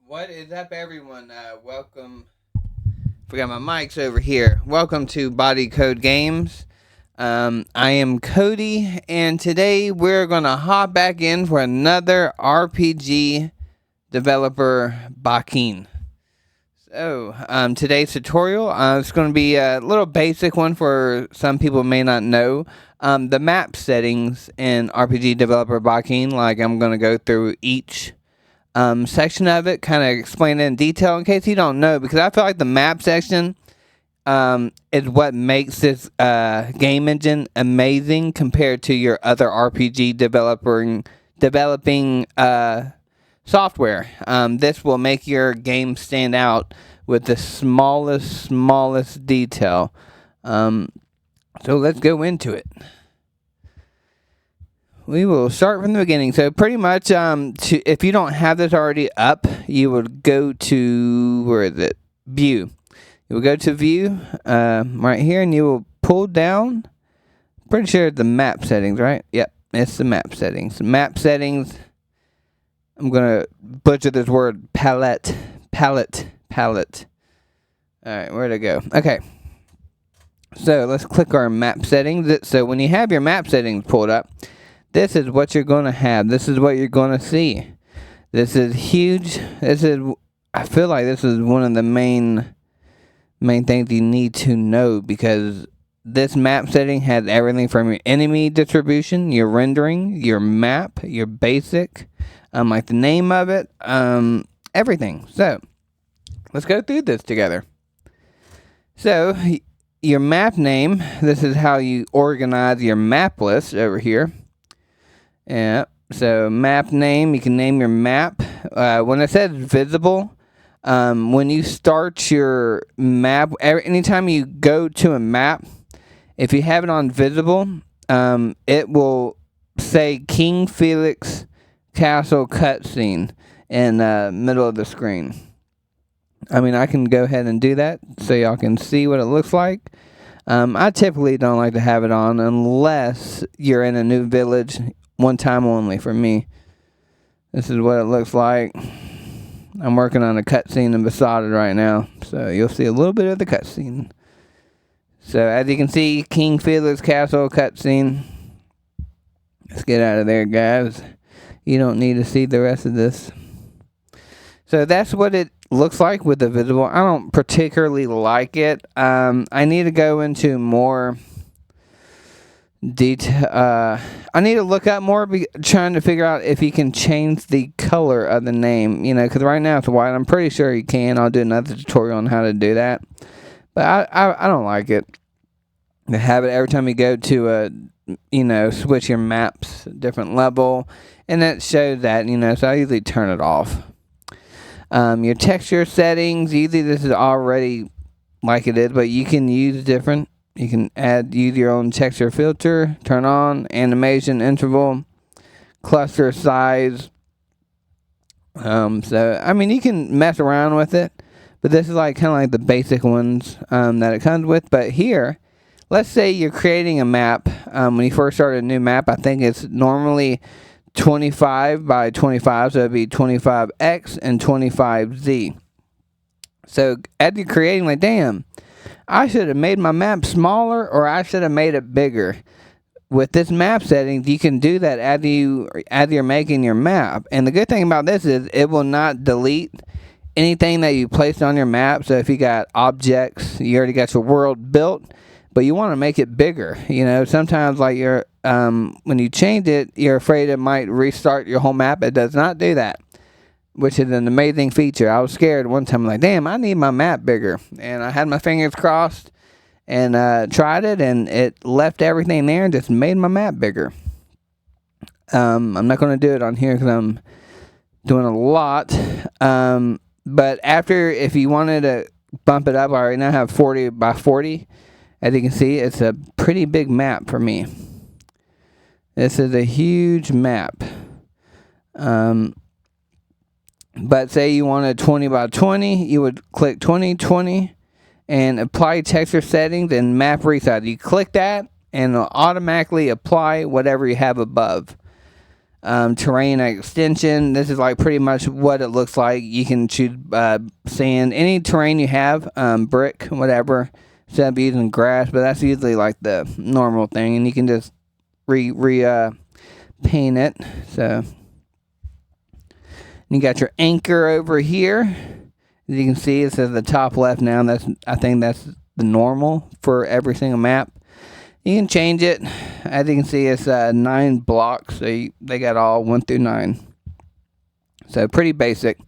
What is up, everyone? Welcome. Forgot my mics over here. Welcome to Body Code Games. I am Cody, and today we're gonna hop back in for another RPG developer Bakin. So, today's tutorial is going to be a little basic one for some people may not know. The map settings in RPG developer Bakin. Like, I'm going to go through each section of it, kind of explain it in detail in case you don't know, because I feel like the map section is what makes this game engine amazing compared to your other RPG developing software. This will make your game stand out with the smallest detail. So let's go into it. We will start from the beginning. So pretty much, if you don't have this already up, you would go to, where is it? View. You will go to View right here, and you will pull down. Pretty sure it's the map settings, right? Yep, it's the map settings. Map settings. I'm gonna butcher this word. Palette. All right, where'd it go? Okay. So let's click our map settings. So when you have your map settings pulled up, this is what you're going to have. This is what you're going to see. This is huge. I feel like this is one of the main things you need to know, because this map setting has everything from your enemy distribution, your rendering, your map, your basic, like the name of it, everything. So let's go through this together. So your map name, this is how you organize your map list over here. Yeah, so map name, you can name your map. When it says visible, when you start your map, anytime you go to a map, if you have it on visible, it will say King Felix Castle cutscene in the middle of the screen. I mean, I can go ahead and do that so y'all can see what it looks like. I typically don't like to have it on unless you're in a new village. One time only for me. This is what it looks like. I'm working on a cutscene in Besotted right now, so you'll see a little bit of the cutscene. So as you can see, King Felix Castle cutscene. Let's get out of there, guys. You don't need to see the rest of this. So that's what it looks like with the visible. I don't particularly like it. I need to go into more detail. I need to look up more, trying to figure out if you can change the color of the name, because right now it's white. I'm pretty sure you can. I'll do another tutorial on how to do that, but I don't like it to have it every time you go to switch your maps different level, and it shows that, so I usually turn it off. Your texture settings, usually this is already like it is, but you can use different. You can use your own texture filter, turn on, animation interval, cluster size. So, I mean, you can mess around with it, but this is kind of like the basic ones that it comes with. But here, let's say you're creating a map. When you first start a new map, I think it's normally 25 by 25, so it'd be 25X and 25Z. So, as you're creating, damn, I should have made my map smaller, or I should have made it bigger. With this map setting, you can do that as you're making your map. And the good thing about this is it will not delete anything that you placed on your map. So if you got objects, you already got your world built, but you want to make it bigger. Sometimes when you change it, you're afraid it might restart your whole map. It does not do that, which is an amazing feature. I was scared one time, damn, I need my map bigger. And I had my fingers crossed and tried it, and it left everything there and just made my map bigger. I'm not going to do it on here because I'm doing a lot. But if you wanted to bump it up, I right now have 40 by 40. As you can see, it's a pretty big map for me. This is a huge map. But say you wanted 20 by 20, you would click 20, and apply texture settings and map resize. You click that, and it'll automatically apply whatever you have above. terrain extension. This is like pretty much what it looks like. You can choose sand, any terrain you have, brick, whatever. Instead of using grass, but that's usually like the normal thing, and you can just paint it. So you got your anchor over here. As you can see, it says the top left now. I think that's the normal for every single map. You can change it. As you can see, it's 9 blocks. So they got all 1 through 9. So pretty basic.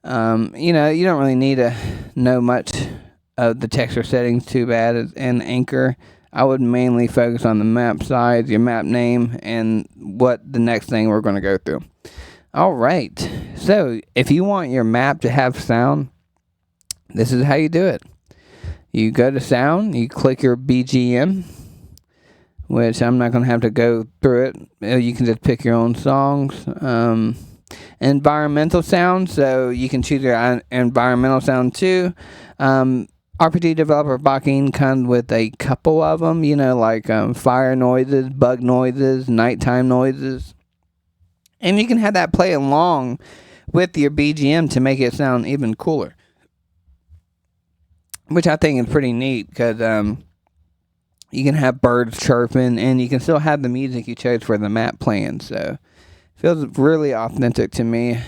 You don't really need to know much of the texture settings too bad. And anchor, I would mainly focus on the map size, your map name, and what the next thing we're going to go through. All right. So if you want your map to have sound, this is how you do it. You go to sound, you click your BGM, which I'm not going to have to go through it. You can just pick your own songs. Environmental sound, so you can choose your environmental sound too. RPG developer Bakin comes with a couple of them, like fire noises, bug noises, nighttime noises. And you can have that play along with your BGM to make it sound even cooler. Which I think is pretty neat because you can have birds chirping and you can still have the music you chose for the map playing. So it feels really authentic to me.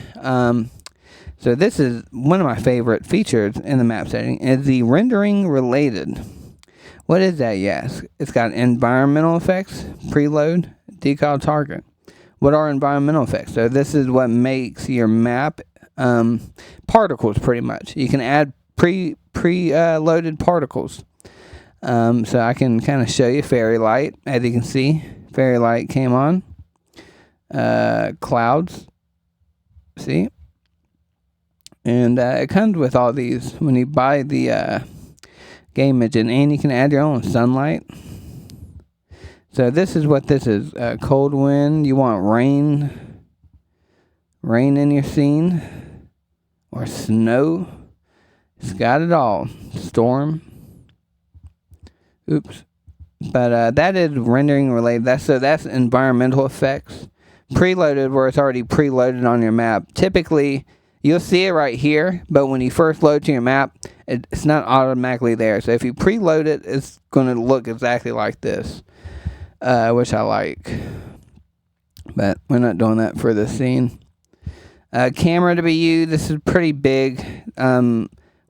So this is one of my favorite features in the map setting is the rendering related. What is that, yes? It's got environmental effects, preload, decal target. What are environmental effects? So this is what makes your map particles pretty much. You can add pre-loaded particles. So I can kind of show you fairy light. As you can see, fairy light came on. Clouds. See? And it comes with all these when you buy the game engine, and you can add your own sunlight. So this is what this is. Cold wind. You want rain in your scene, or snow. It's got it all. Storm. Oops. But that is rendering related. That's environmental effects. Preloaded, where it's already preloaded on your map. Typically, you'll see it right here, but when you first load to your map, it's not automatically there. So if you preload it, it's going to look exactly like this, which I like. But we're not doing that for this scene. Camera to be used. This is pretty big.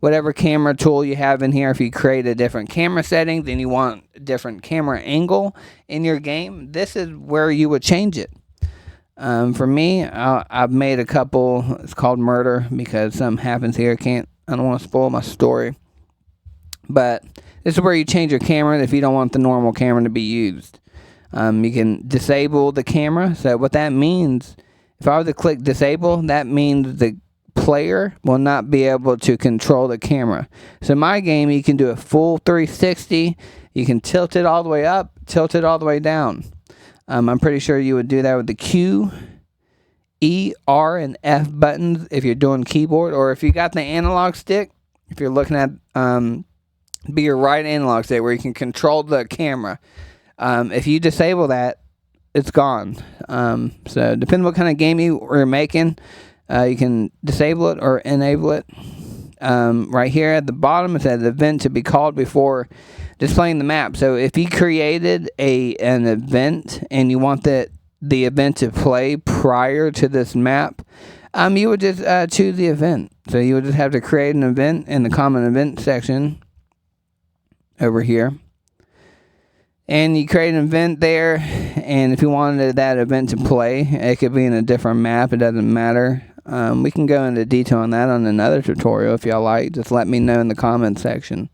Whatever camera tool you have in here, if you create a different camera setting, then you want a different camera angle in your game, this is where you would change it. For me, I've made a couple. It's called Murder because something happens here. I don't want to spoil my story. But this is where you change your camera if you don't want the normal camera to be used. You can disable the camera. So what that means, if I were to click disable, that means the player will not be able to control the camera. So in my game, you can do a full 360. You can tilt it all the way up, tilt it all the way down. I'm pretty sure you would do that with the Q, E, R, and F buttons if you're doing keyboard, or if you got the analog stick, if you're looking at be your right analog stick where you can control the camera. If you disable that, it's gone. So depending what kind of game you're making, you can disable it or enable it. Right here at the bottom, it says event to be called before displaying the map. So if you created an event and you want the event to play prior to this map, you would just choose the event. So you would just have to create an event in the common event section over here. And you create an event there, and if you wanted that event to play, it could be in a different map. It doesn't matter. We can go into detail on that on another tutorial if y'all like. Just let me know in the comment section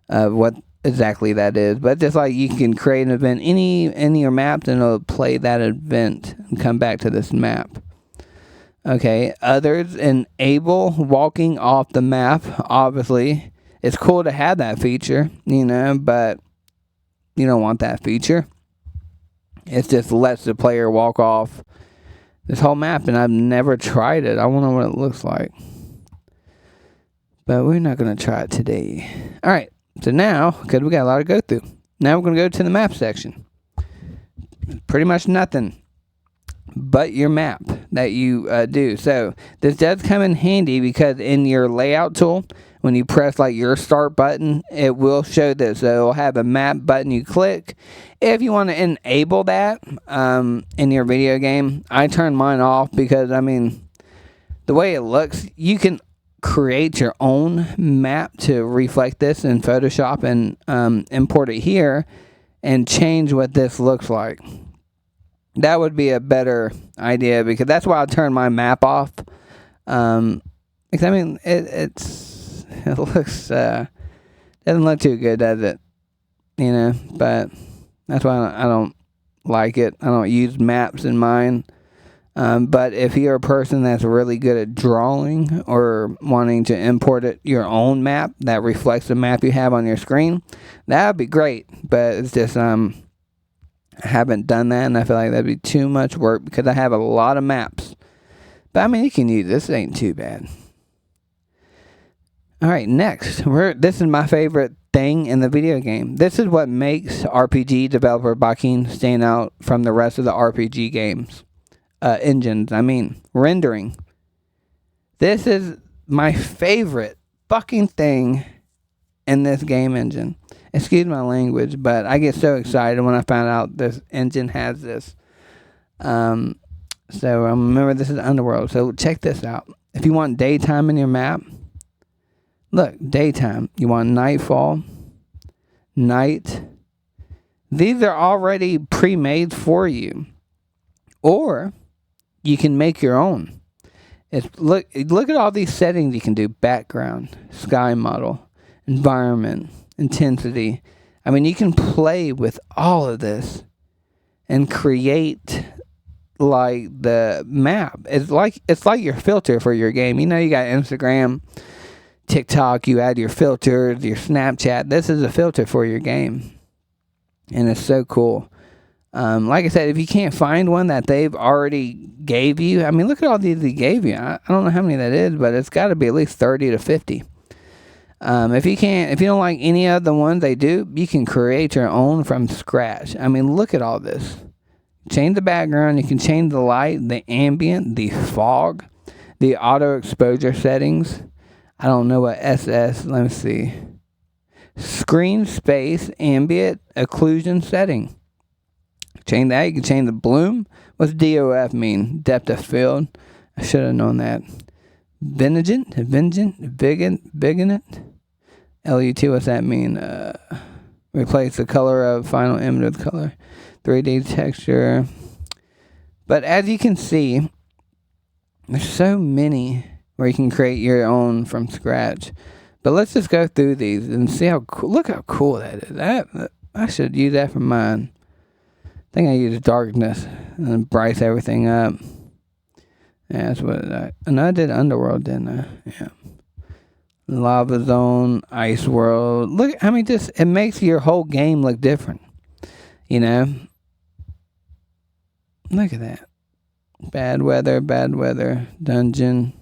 of what exactly that is. But just like you can create an event in your map, and it'll play that event and come back to this map. Okay, others enable walking off the map. Obviously, it's cool to have that feature, but you don't want that feature. It just lets the player walk off this whole map, and I've never tried it. I wonder what it looks like. But we're not going to try it today. All right, so now, because we got a lot to go through, now we're going to go to the map section. Pretty much nothing. but your map that you do. So this does come in handy because in your layout tool, when you press like your start button, it will show this. So it'll have a map button you click. If you want to enable that in your video game, I turn mine off because, I mean, the way it looks, you can create your own map to reflect this in Photoshop and import it here and change what this looks like. That would be a better idea because that's why I turn my map off. Because I mean, it looks doesn't look too good, does it? You know, but that's why I don't like it. I don't use maps in mine. But if you're a person that's really good at drawing or wanting to import your own map that reflects the map you have on your screen, that would be great. But it's just I haven't done that, and I feel like that'd be too much work because I have a lot of maps. But I mean, you can use this. It ain't too bad. All right, next. This is my favorite thing in the video game. This is what makes RPG developer Bakin stand out from the rest of the RPG games. Engines, I mean, rendering. This is my favorite fucking thing in this game engine. Excuse my language, but I get so excited when I found out this engine has this. So remember, this is Underworld. So check this out. If you want daytime in your map, look, daytime. You want nightfall, night. These are already pre-made for you. Or you can make your own. Look at all these settings you can do. Background, sky model, environment, intensity. I mean, you can play with all of this and create like the map. It's like your filter for your game. You know, you got Instagram, TikTok, you add your filters, your Snapchat. This is a filter for your game. And it's so cool. Like I said, if you can't find one that they've already gave you, I mean, look at all these they gave you. I don't know how many that is, but it's got to be at least 30 to 50. If you don't like any of the ones they do, you can create your own from scratch. I mean, look at all this. Change the background. You can change the light, the ambient, the fog, the auto exposure settings. I don't know what SS. Let me see. Screen space, ambient, occlusion setting. Change that. You can change the bloom. What's DOF mean? Depth of field. I should have known that. Vignant. LUT, what's that mean? Replace the color of final image with color. 3D texture. But as you can see, there's so many where you can create your own from scratch. But let's just go through these and see how cool. Look how cool that is. I should use that for mine. I think I used darkness and brighten everything up. Yeah, that's what I did Underworld, didn't I? Yeah. Lava Zone, Ice World. Look, I mean, it makes your whole game look different. You know? Look at that. Bad weather, dungeon.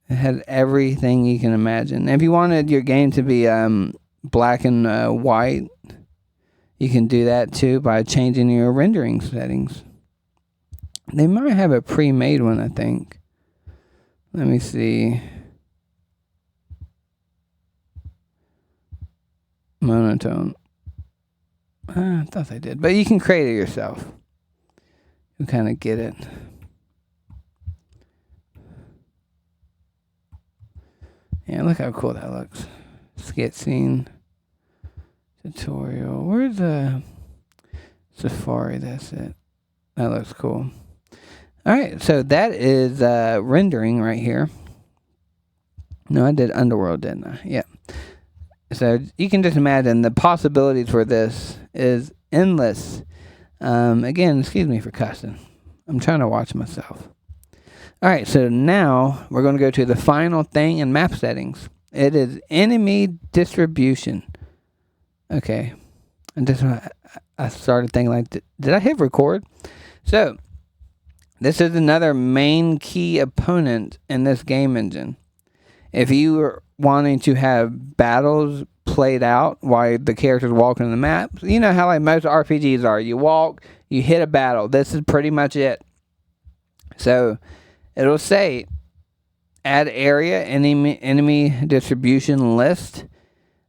It had everything you can imagine. If you wanted your game to be black and white, you can do that too by changing your rendering settings. They might have a pre-made one, I think. Let me see. Monotone. I thought they did, but you can create it yourself. You kind of get it. Yeah, look how cool that looks. Skit scene. Tutorial. Where's the Safari? That's it. That looks cool. Alright, so that is rendering right here. No, I did Underworld, didn't I? Yeah. So you can just imagine the possibilities for this is endless. Again, excuse me for cussing. I'm trying to watch myself. Alright, so now we're going to go to the final thing in map settings. It is enemy distribution. Okay. And this one, I started thinking like, did I hit record? So, this is another main key opponent in this game engine. If you are wanting to have battles played out while the character's walking the map. You know how like most RPGs are. You walk, you hit a battle. This is pretty much it. So it'll say add area enemy distribution list,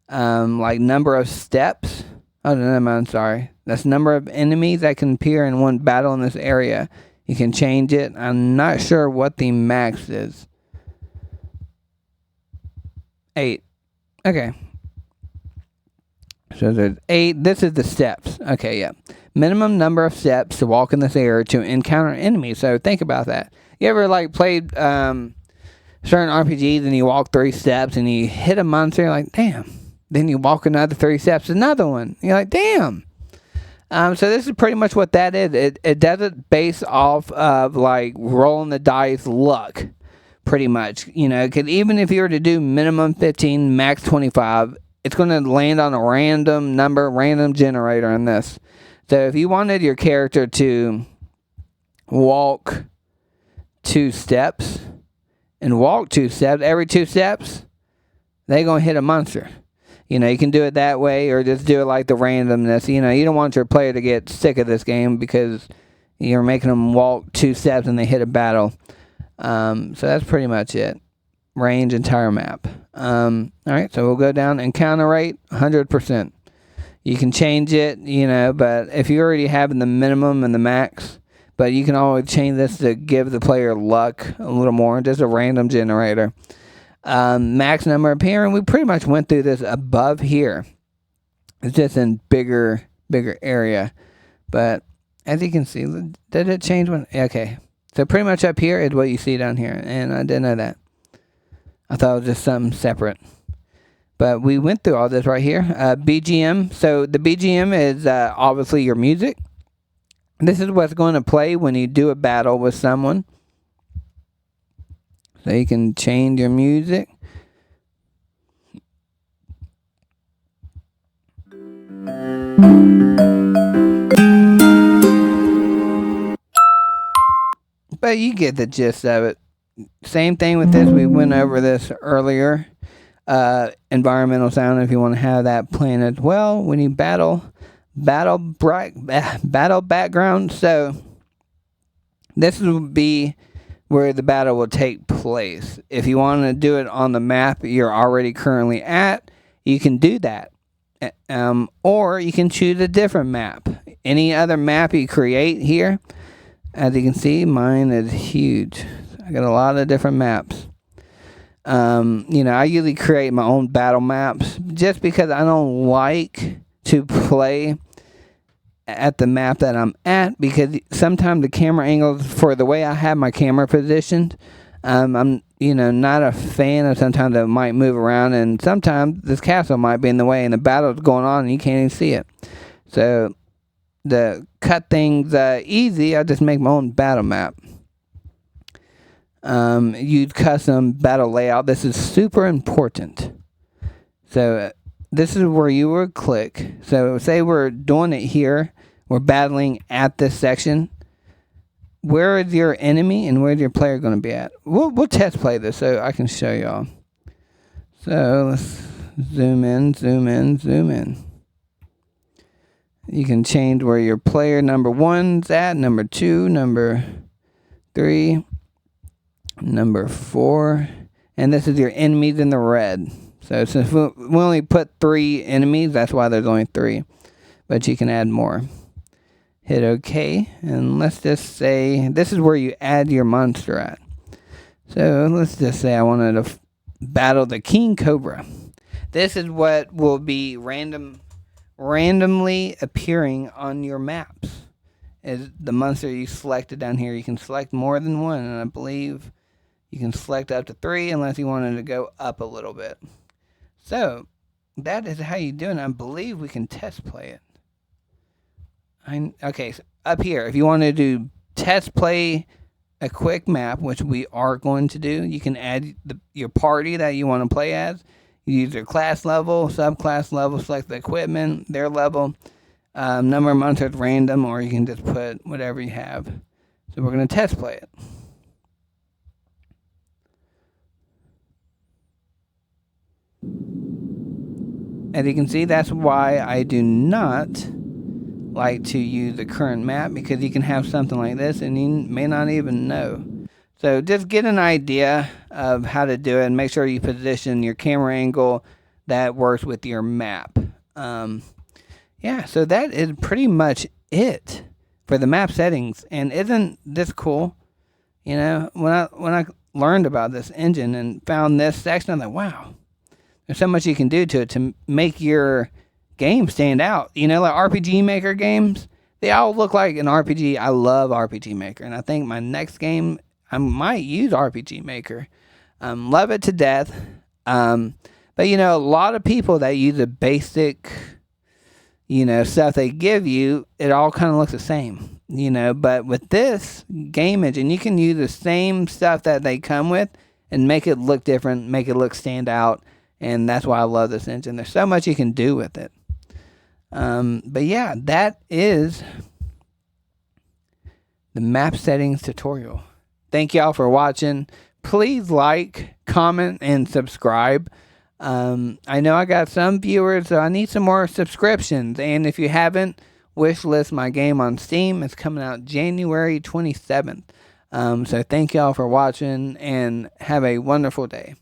like number of steps. Oh no, I'm sorry. That's number of enemies that can appear in one battle in this area. You can change it. I'm not sure what the max is. 8. Okay. So there's 8. This is the steps. Okay, yeah. Minimum number of steps to walk in this area to encounter enemies. So think about that. You ever like played certain RPGs and you walk 3 steps and you hit a monster, you're like, damn. Then you walk another 3 steps, another one. You're like, damn. So this is pretty much what that is. It does it based off of like rolling the dice luck, pretty much. You know, because even if you were to do minimum 15, max 25, it's going to land on a random number, random generator in this. So if you wanted your character to walk 2 steps and walk 2 steps, every 2 steps, they're going to hit a monster. You know, you can do it that way or just do it like the randomness. You know, you don't want your player to get sick of this game because you're making them walk 2 steps and they hit a battle. So that's pretty much it. Range, entire map. All right, so we'll go down. Encounter rate, 100%. You can change it, you know, but if you already have the minimum and the max, but you can always change this to give the player luck a little more, just a random generator. Max number appearing, we pretty much went through this above here. It's just in bigger area. But as you can see, did it change when? Okay. So pretty much up here is what you see down here. And I didn't know that. I thought it was just something separate. But we went through all this right here. BGM. So the BGM is obviously your music. This is what's going to play when you do a battle with someone. So you can change your music. But you get the gist of it. Same thing with this. We went over this earlier. Environmental sound, if you want to have that playing as well. When you battle background. So this would be where the battle will take place. If you want to do it on the map you're already currently at, you can do that. Or you can choose a different map. Any other map you create here, as you can see, mine is huge. I got a lot of different maps. You know, I usually create my own battle maps just because I don't like to play at the map that I'm at, because sometimes the camera angles for the way I have my camera positioned, I'm, you know, not a fan of sometimes it might move around, and sometimes this castle might be in the way and the battle's going on and you can't even see it. So to cut things easy, I just make my own battle map. Use custom battle layout. This is super important. So this is where you would click. So say we're doing it here. We're battling at this section. Where is your enemy and where's your player going to be at? We'll test play this so I can show y'all. So let's zoom in. You can change where your player number 1's at, number 2, number 3, number 4, and this is your enemies in the red. So since we only put 3 enemies, that's why there's only 3. But you can add more. Hit OK, and let's just say this is where you add your monster at. So let's just say I wanted to battle the King Cobra. This is what will be randomly appearing on your maps. Is the monster you selected down here. You can select more than one, and I believe you can select up to 3 unless you wanted to go up a little bit. So that is how you do it. I believe we can test play it. Okay, so up here, if you want to do test play a quick map, which we are going to do, you can add your party that you want to play as. You use your class level, subclass level, select the equipment, their level, number of monsters random, or you can just put whatever you have. So we're going to test play it. as you can see, that's why I do not like to use the current map, because you can have something like this and you may not even know. So just get an idea of how to do it and make sure you position your camera angle that works with your map. Yeah, so that is pretty much it for the map settings. And isn't this cool? You know, when I learned about this engine and found this section, I'm like, wow, there's so much you can do to it to make your game stand out. You know, like RPG Maker games, they all look like an RPG. I love RPG Maker, and I think my next game I might use RPG Maker. Love it to death. But you know, a lot of people that use the basic, you know, stuff they give you, it all kind of looks the same, you know. But with this game engine, you can use the same stuff that they come with and make it look different, make it look stand out, and that's why I love this engine. There's so much you can do with it. But yeah, that is the map settings tutorial. Thank y'all for watching. Please like, comment, and subscribe. I know I got some viewers, so I need some more subscriptions. And if you haven't, wishlist my game on Steam. It's coming out January 27th. So thank y'all for watching, and have a wonderful day.